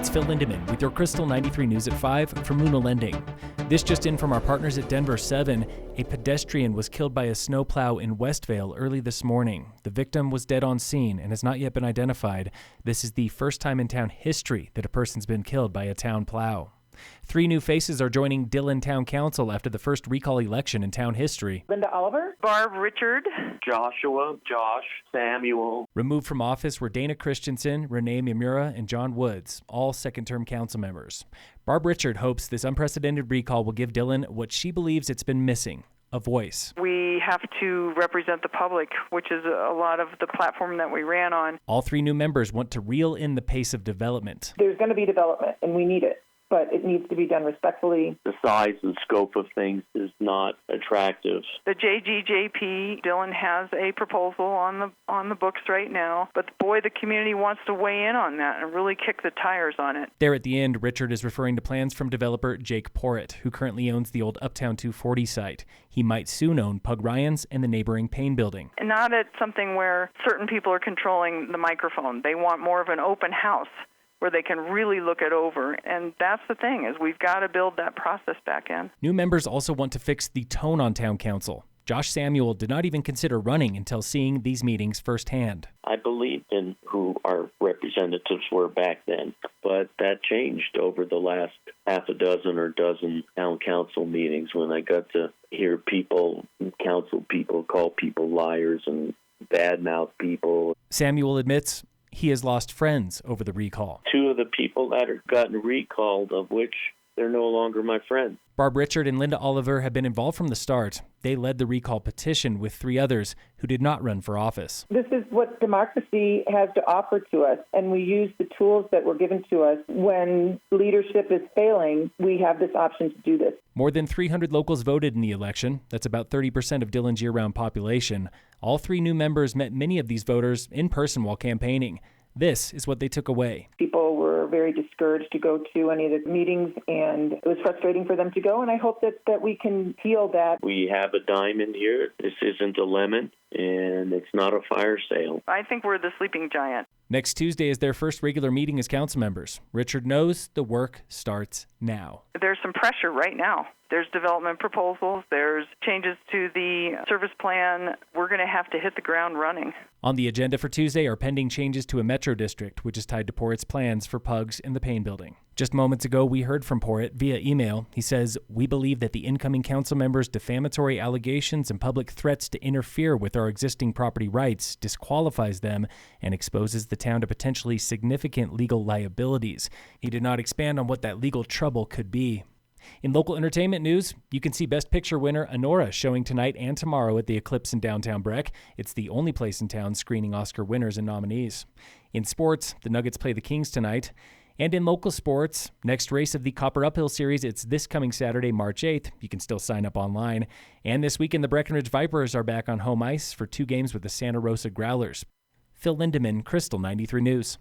It's Phil Lindemann with your Krystal 93 News at 5 from Luna Lending. This just in from our partners at Denver 7. A pedestrian was killed by a snowplow in West Vail early this morning. The victim was dead on scene and has not yet been identified. This is the first time in town history that a person's been killed by a town plow. 3 new faces are joining Dillon Town Council after the first recall election in town history. Linda Oliver, Barb Richard, Josh, Samuel. Removed from office were Dana Christensen, Renee Mimura, and John Woods, all second-term council members. Barb Richard hopes this unprecedented recall will give Dillon what she believes it's been missing: a voice. We have to represent the public, which is a lot of the platform that we ran on. All 3 new members want to reel in the pace of development. There's going to be development, and we need it, but it needs to be done respectfully. The size and scope of things is not attractive. The JGJP, Dillon has a proposal on the books right now, but boy, the community wants to weigh in on that and really kick the tires on it. There at the end, Richard is referring to plans from developer Jake Porritt, who currently owns the old Uptown 240 site. He might soon own Pug Ryan's and the neighboring Payne building. And not at something where certain people are controlling the microphone. They want more of an open house where they can really look it over. And that's the thing, is we've got to build that process back in. New members also want to fix the tone on town council. Josh Samuel did not even consider running until seeing these meetings firsthand. I believed in who our representatives were back then, but that changed over the last half a dozen or dozen town council meetings when I got to hear council people call people liars and badmouth people. Samuel admits he has lost friends over the recall. 2 of the people that have gotten recalled, of which they're no longer my friends. Barb Richard and Linda Oliver have been involved from the start. They led the recall petition with 3 others who did not run for office. This is what democracy has to offer to us, and we use the tools that were given to us. When leadership is failing, we have this option to do this. More than 300 locals voted in the election. That's about 30% of Dillon's year-round population. All 3 new members met many of these voters in person while campaigning. This is what they took away. People were very discouraged to go to any of the meetings, and it was frustrating for them to go, and I hope that we can heal that. We have a diamond here. This isn't a lemon, and it's not a fire sale. I think we're the sleeping giant. Next Tuesday is their first regular meeting as council members. Richard knows the work starts now. There's some pressure right now. There's development proposals. There's changes to the service plan. We're going to have to hit the ground running. On the agenda for Tuesday are pending changes to a metro district, which is tied to Porritt's plans for Pugs in the Payne building. Just moments ago, we heard from Porritt via email. He says, "We believe that the incoming council members' defamatory allegations and public threats to interfere with our existing property rights disqualifies them and exposes the town to potentially significant legal liabilities." He did not expand on what that legal trouble could be. In local entertainment news, you can see Best Picture winner Anora showing tonight and tomorrow at the Eclipse in downtown Breck. It's the only place in town screening Oscar winners and nominees. In sports, the Nuggets play the Kings tonight. And in local sports, next race of the Copper Uphill Series, it's this coming Saturday, March 8th. You can still sign up online. And this weekend, the Breckenridge Vipers are back on home ice for 2 games with the Santa Rosa Growlers. Phil Lindemann, Krystal 93 News.